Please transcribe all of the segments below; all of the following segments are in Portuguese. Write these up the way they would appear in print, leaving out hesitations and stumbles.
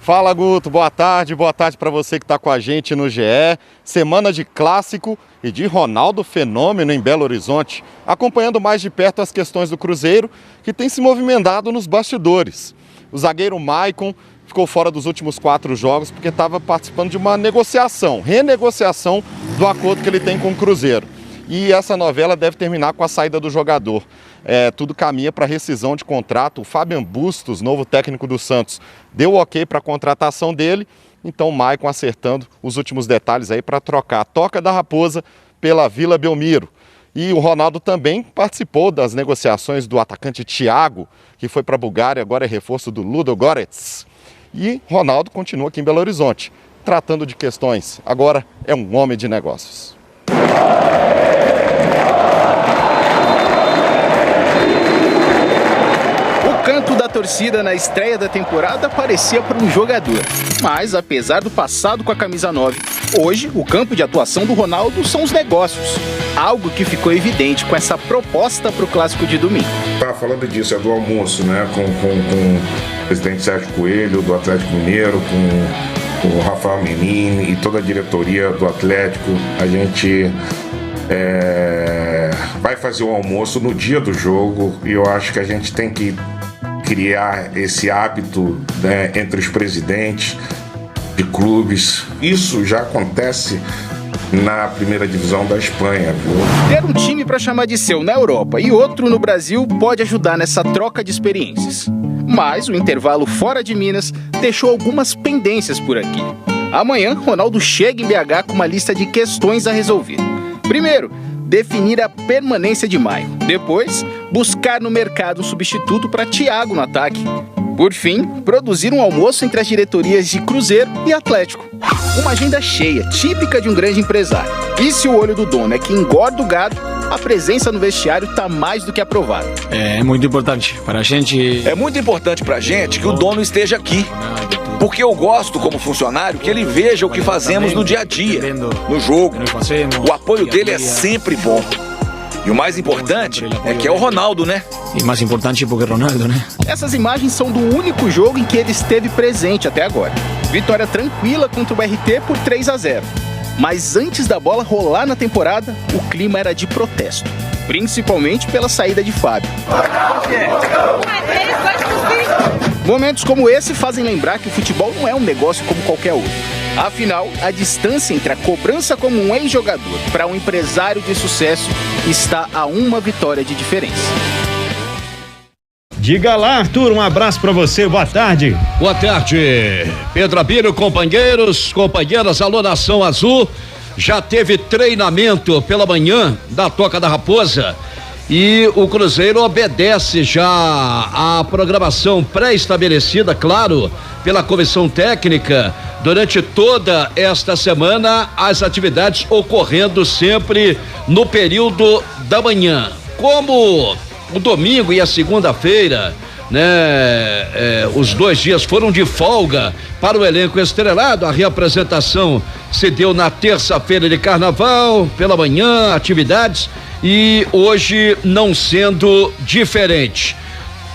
Fala, Guto, boa tarde para você que está com a gente no GE. Semana de clássico e de Ronaldo Fenômeno em Belo Horizonte, acompanhando mais de perto as questões do Cruzeiro, que tem se movimentado nos bastidores. O zagueiro Maicon ficou fora dos últimos 4 jogos porque estava participando de uma renegociação do acordo que ele tem com o Cruzeiro. E essa novela deve terminar com a saída do jogador. Tudo caminha para rescisão de contrato. O Fabian Bustos, novo técnico do Santos, deu ok para a contratação dele. Então o Maicon acertando os últimos detalhes aí para trocar a Toca da Raposa pela Vila Belmiro. E o Ronaldo também participou das negociações do atacante Thiago, que foi para a Bulgária, agora é reforço do Ludogorets. E Ronaldo continua aqui em Belo Horizonte, tratando de questões. Agora é um homem de negócios. O canto da torcida na estreia da temporada parecia para um jogador. Mas, apesar do passado com a camisa 9, hoje o campo de atuação do Ronaldo são os negócios. Algo que ficou evidente com essa proposta para o clássico de domingo. Tá falando disso, é do almoço, né? Com o presidente Sérgio Coelho, do Atlético Mineiro, com o Rafael Menini e toda a diretoria do Atlético. A gente vai fazer o almoço no dia do jogo e eu acho que a gente tem que criar esse hábito, né, entre os presidentes de clubes. Isso já acontece na primeira divisão da Espanha, viu? Ter um time para chamar de seu na Europa e outro no Brasil pode ajudar nessa troca de experiências. Mas o intervalo fora de Minas deixou algumas pendências por aqui. Amanhã, Ronaldo chega em BH com uma lista de questões a resolver. Primeiro, definir a permanência de Maicon. Depois, buscar no mercado um substituto para Thiago no ataque. Por fim, produzir um almoço entre as diretorias de Cruzeiro e Atlético. Uma agenda cheia, típica de um grande empresário. E se o olho do dono é que engorda o gado, a presença no vestiário está mais do que aprovada. É muito importante para a gente. É muito importante para a gente que o dono esteja aqui. Porque eu gosto, como funcionário, que ele veja o que fazemos no dia a dia, no jogo. O apoio dele é sempre bom. E o mais importante é que é o Ronaldo, né? E mais importante porque é Ronaldo, né? Essas imagens são do único jogo em que ele esteve presente até agora. Vitória tranquila contra o BRT por 3-0. Mas antes da bola rolar na temporada, o clima era de protesto. Principalmente pela saída de Fábio. Momentos como esse fazem lembrar que o futebol não é um negócio como qualquer outro. Afinal, a distância entre a cobrança como um ex-jogador para um empresário de sucesso está a uma vitória de diferença. Diga lá, Arthur, um abraço pra você, boa tarde. Boa tarde, Pedro Abílio, companheiras, alô Nação Azul, já teve treinamento pela manhã da Toca da Raposa e o Cruzeiro obedece já à programação pré-estabelecida, claro, pela comissão técnica, durante toda esta semana, as atividades ocorrendo sempre no período da manhã. Como o domingo e a segunda-feira, né? Os 2 dias foram de folga para o elenco estrelado. A reapresentação se deu na terça-feira de carnaval, pela manhã, atividades, e hoje não sendo diferente.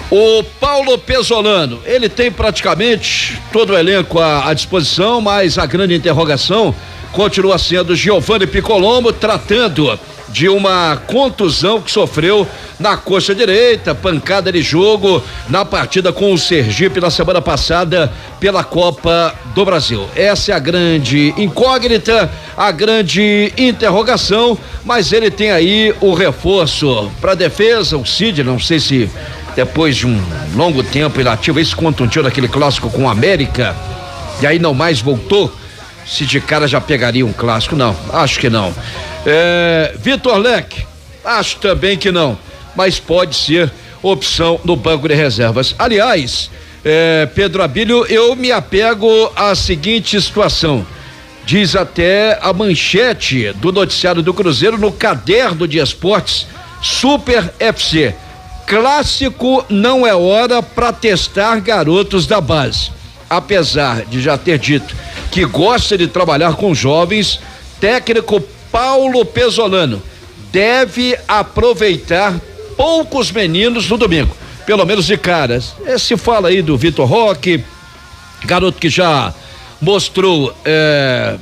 O Paulo Pesolano, ele tem praticamente todo o elenco à disposição, mas a grande interrogação continua sendo Giovanni Piccolombo, tratando de uma contusão que sofreu na coxa direita, pancada de jogo na partida com o Sergipe na semana passada pela Copa do Brasil. Essa é a grande incógnita, a grande interrogação, mas ele tem aí o reforço para defesa, o Cid, não sei se depois de um longo tempo inativo, esse contundiu naquele clássico com o América e aí não mais voltou, se de cara já pegaria um clássico, não, acho que não. Vitor Leque, acho também que não, mas pode ser opção no banco de reservas. Aliás, Pedro Abílio, eu me apego à seguinte situação, diz até a manchete do noticiário do Cruzeiro no caderno de esportes, Super FC, clássico não é hora para testar garotos da base. Apesar de já ter dito que gosta de trabalhar com jovens, técnico Paulo Pesolano deve aproveitar poucos meninos no domingo, pelo menos de caras. Se fala aí do Vitor Roque, garoto que já mostrou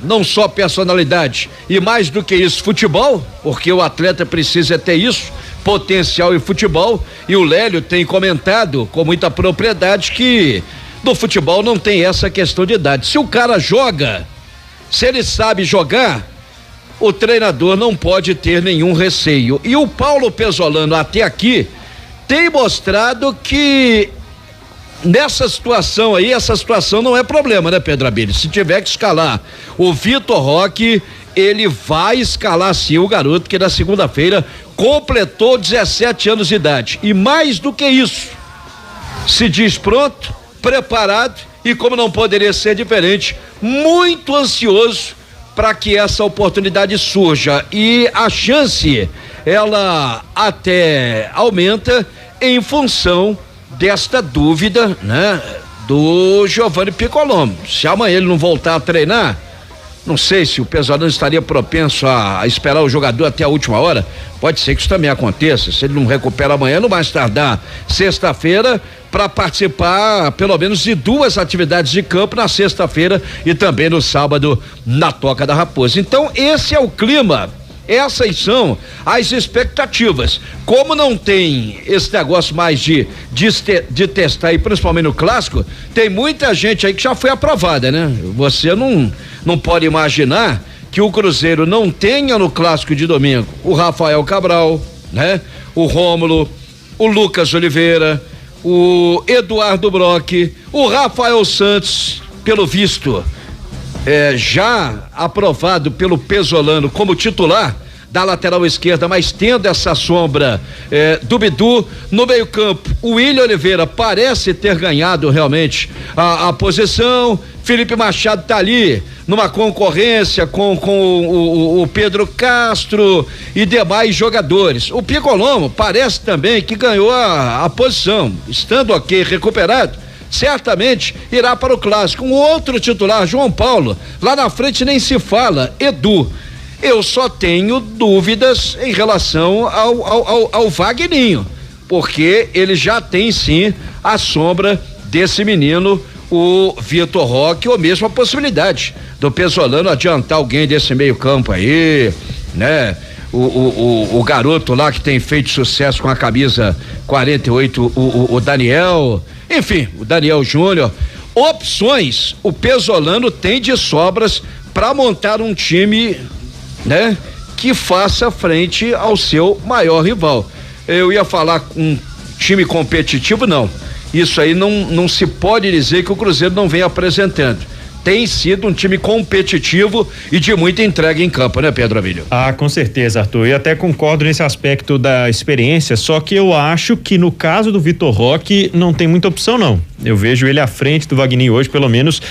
não só personalidade e mais do que isso, futebol, porque o atleta precisa ter isso, potencial e futebol, e o Lélio tem comentado com muita propriedade que no futebol não tem essa questão de idade. Se o cara joga, se ele sabe jogar, o treinador não pode ter nenhum receio. E o Paulo Pesolano até aqui tem mostrado que nessa situação aí, essa situação não é problema, né, Pedro Abílio? Se tiver que escalar o Vitor Roque, ele vai escalar sim o garoto que na segunda-feira completou 17 anos de idade. E mais do que isso, se diz pronto, preparado e, como não poderia ser diferente, muito ansioso para que essa oportunidade surja. E a chance, ela até aumenta em função desta dúvida, né, do Giovanni Piccolombo. Se amanhã ele não voltar a treinar, não sei se o Pesolano estaria propenso a esperar o jogador até a última hora. Pode ser que isso também aconteça. Se ele não recupera amanhã, não vai tardar sexta-feira para participar pelo menos de 2 atividades de campo na sexta-feira e também no sábado na Toca da Raposa. Então esse é o clima. Essas são as expectativas. Como não tem esse negócio mais de testar aí, principalmente no clássico, tem muita gente aí que já foi aprovada, né? Você não pode imaginar que o Cruzeiro não tenha no clássico de domingo o Rafael Cabral, né? O Rômulo, o Lucas Oliveira, o Eduardo Brock, o Rafael Santos, pelo visto, já aprovado pelo Pesolano como titular da lateral esquerda, mas tendo essa sombra do Bidu. No meio campo, o William Oliveira parece ter ganhado realmente a posição. Felipe Machado tá ali numa concorrência com o Pedro Castro e demais jogadores. O Piccolombo parece também que ganhou a posição, estando ok, recuperado, certamente irá para o clássico. Um outro titular, João Paulo, lá na frente nem se fala, Edu. Eu só tenho dúvidas em relação ao Vagninho, porque ele já tem sim a sombra desse menino, o Vitor Roque, ou mesmo a possibilidade do Pesolano adiantar alguém desse meio campo aí, né? O garoto lá que tem feito sucesso com a camisa 48, o Daniel, enfim, o Daniel Júnior. Opções o Pesolano tem de sobras para montar um time, né, que faça frente ao seu maior rival. Eu ia falar um time competitivo, não. Isso aí não se pode dizer que o Cruzeiro não vem apresentando. Tem sido um time competitivo e de muita entrega em campo, né, Pedro Abílio? Ah, com certeza, Arthur. Eu até concordo nesse aspecto da experiência, só que eu acho que no caso do Vitor Roque não tem muita opção, não. Eu vejo ele à frente do Vagninho hoje, pelo menos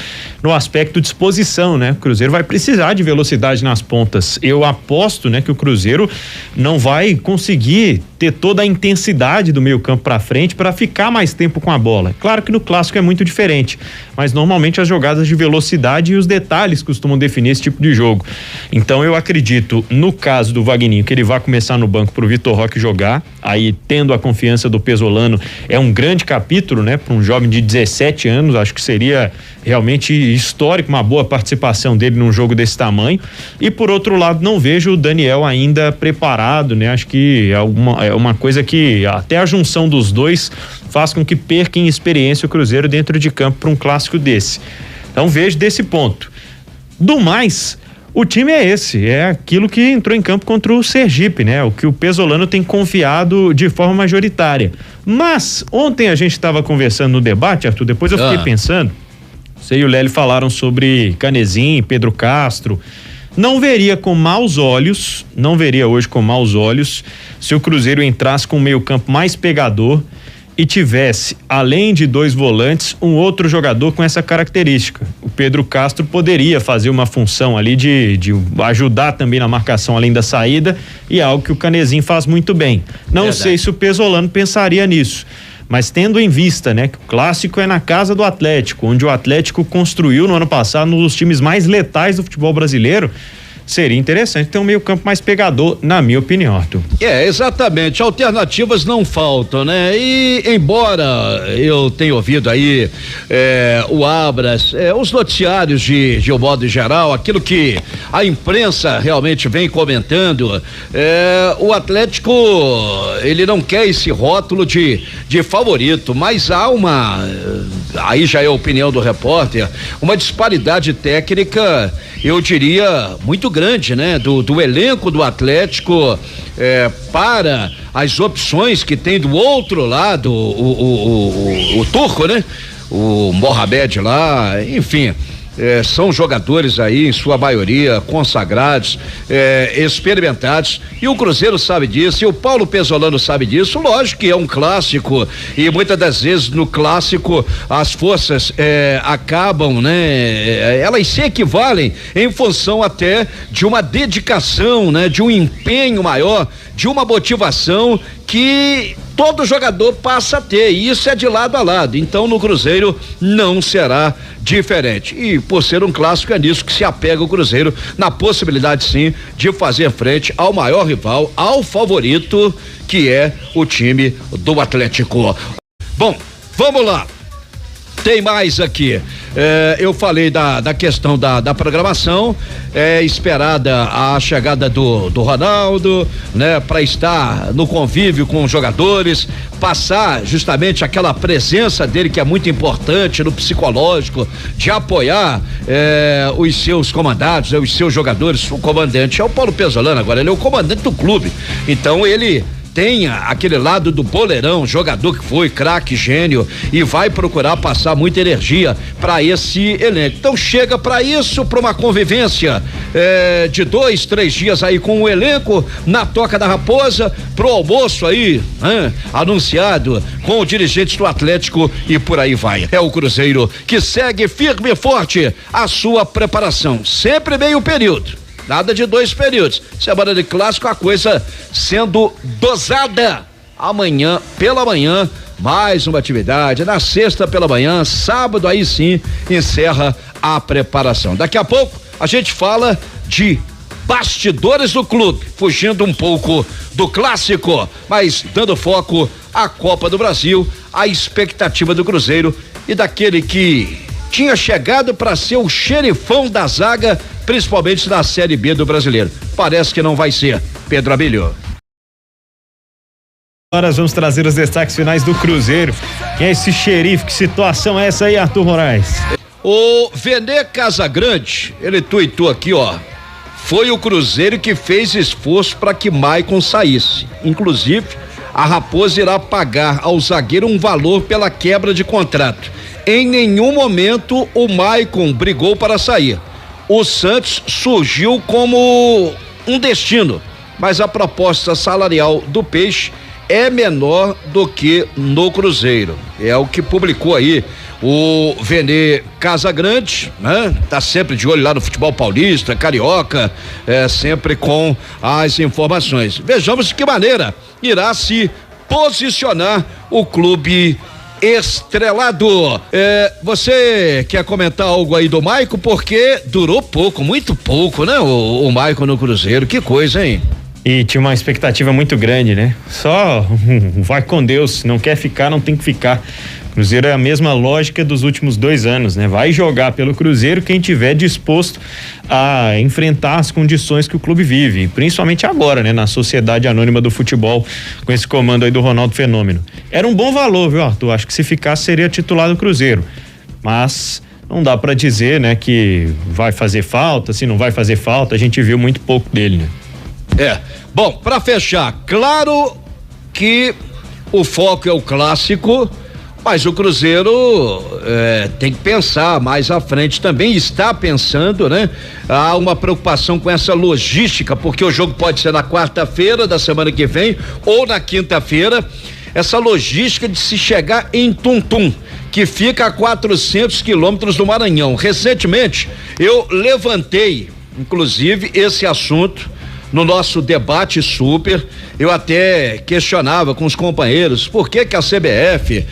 no aspecto de disposição, né? O Cruzeiro vai precisar de velocidade nas pontas. Eu aposto, né, que o Cruzeiro não vai conseguir ter toda a intensidade do meio-campo para frente para ficar mais tempo com a bola. Claro que no clássico é muito diferente, mas normalmente as jogadas de velocidade e os detalhes costumam definir esse tipo de jogo. Então eu acredito, no caso do Vagninho, que ele vai começar no banco pro Vitor Roque jogar, aí tendo a confiança do Pesolano, é um grande capítulo, né, para um jovem de 17 anos, acho que seria realmente histórico, uma boa participação dele num jogo desse tamanho. E por outro lado, não vejo o Daniel ainda preparado, né? Acho que é uma coisa que até a junção dos dois faz com que perca em experiência o Cruzeiro dentro de campo para um clássico desse. Então vejo desse ponto. Do mais, o time é esse, é aquilo que entrou em campo contra o Sergipe, né? O que o Pesolano tem confiado de forma majoritária. Mas ontem a gente estava conversando no debate, Arthur, depois eu fiquei pensando, você e o Lélio falaram sobre Canezin, Pedro Castro. Não veria com maus olhos, não veria hoje com maus olhos se o Cruzeiro entrasse com um meio-campo mais pegador e tivesse, além de 2 volantes, um outro jogador com essa característica. O Pedro Castro poderia fazer uma função ali de ajudar também na marcação além da saída, e é algo que o Canezin faz muito bem. Não sei se o Pesolano pensaria nisso, mas tendo em vista, né, que o clássico é na casa do Atlético, onde o Atlético construiu no ano passado um dos times mais letais do futebol brasileiro, seria interessante ter um meio-campo mais pegador, na minha opinião, Arthur. Exatamente, alternativas não faltam, né? E embora eu tenha ouvido aí o Abras, os noticiários de um modo geral, aquilo que a imprensa realmente vem comentando, o Atlético, ele não quer esse rótulo de favorito, mas há aí já é a opinião do repórter, uma disparidade técnica, eu diria, muito grande, né? Do elenco do Atlético para as opções que tem do outro lado, o turco, né? O Mohamed lá, enfim. São jogadores aí, em sua maioria, consagrados, experimentados, e o Cruzeiro sabe disso, e o Paulo Pesolano sabe disso. Lógico que é um clássico, e muitas das vezes no clássico as forças acabam, né? Elas se equivalem em função até de uma dedicação, né? De um empenho maior, de uma motivação que todo jogador passa a ter, e isso é de lado a lado. Então no Cruzeiro não será diferente, e por ser um clássico é nisso que se apega o Cruzeiro, na possibilidade sim de fazer frente ao maior rival, ao favorito, que é o time do Atlético. Bom, vamos lá, tem mais aqui. Eu falei da questão da programação, esperada a chegada do Ronaldo, né, para estar no convívio com os jogadores, passar justamente aquela presença dele que é muito importante no psicológico, de apoiar os seus comandados, os seus jogadores. O comandante é o Paulo Pesolano agora, ele é o comandante do clube, então ele tem aquele lado do boleirão, jogador que foi craque, gênio, e vai procurar passar muita energia para esse elenco. Então chega para isso, para uma convivência de 2-3 dias aí com o elenco na Toca da Raposa, pro almoço aí, anunciado com o dirigente do Atlético, e por aí vai. É o Cruzeiro que segue firme e forte a sua preparação, sempre meio período. Nada de 2 períodos. Semana de clássico, a coisa sendo dosada. Amanhã, pela manhã, mais uma atividade. Na sexta pela manhã, sábado, aí sim, encerra a preparação. Daqui a pouco, a gente fala de bastidores do clube, fugindo um pouco do clássico, mas dando foco à Copa do Brasil, à expectativa do Cruzeiro e daquele que tinha chegado para ser o xerifão da zaga, principalmente na Série B do Brasileiro. Parece que não vai ser. Pedro Abílio. Agora vamos trazer os destaques finais do Cruzeiro. Quem é esse xerife? Que situação é essa aí, Arthur Moraes? O Vene Casagrande, ele tuitou aqui, ó. Foi o Cruzeiro que fez esforço para que Maicon saísse. Inclusive, a Raposa irá pagar ao zagueiro um valor pela quebra de contrato. Em nenhum momento o Maicon brigou para sair. O Santos surgiu como um destino, mas a proposta salarial do Peixe é menor do que no Cruzeiro. É o que publicou aí o Vene Casagrande, né? Tá sempre de olho lá no futebol paulista, carioca, sempre com as informações. Vejamos de que maneira irá se posicionar o clube estrelado. Você quer comentar algo aí do Maicon? Porque durou pouco, muito pouco, né? O Maicon no Cruzeiro, que coisa, hein? E tinha uma expectativa muito grande, né? Só vai com Deus, não quer ficar, não tem que ficar. Cruzeiro é a mesma lógica dos últimos 2 anos, né? Vai jogar pelo Cruzeiro quem tiver disposto a enfrentar as condições que o clube vive, principalmente agora, né? Na Sociedade Anônima do Futebol, com esse comando aí do Ronaldo Fenômeno. Era um bom valor, viu, Arthur? Acho que se ficasse seria titular do Cruzeiro, mas não dá pra dizer, né, que vai fazer falta, se não vai fazer falta, a gente viu muito pouco dele, né? Bom, pra fechar, claro que o foco é o clássico, mas o Cruzeiro tem que pensar mais à frente também, está pensando, né? Há uma preocupação com essa logística, porque o jogo pode ser na quarta-feira da semana que vem ou na quinta-feira. Essa logística de se chegar em Tuntum, que fica a 400 quilômetros do Maranhão. Recentemente eu levantei, inclusive, esse assunto no nosso debate super, eu até questionava com os companheiros por que a CBF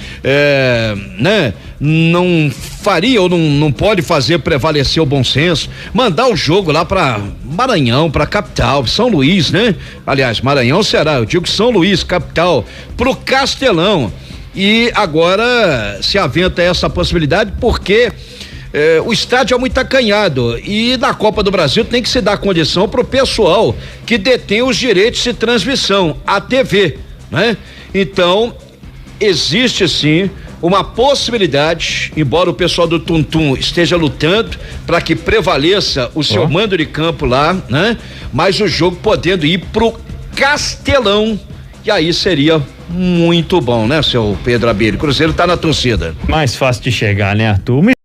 não faria ou não pode fazer prevalecer o bom senso, mandar o jogo lá para Maranhão, para capital, São Luís, né? Aliás, Maranhão será, eu digo São Luís, capital, pro Castelão. E agora se aventa essa possibilidade porque o estádio é muito acanhado e na Copa do Brasil tem que se dar condição pro pessoal que detém os direitos de transmissão, a TV, né? Então, existe sim uma possibilidade, embora o pessoal do Tum-Tum esteja lutando para que prevaleça o seu mando de campo lá, né? Mas o jogo podendo ir pro Castelão, e aí seria muito bom, né, seu Pedro Abílio? Cruzeiro tá na torcida. Mais fácil de chegar, né, Arthur?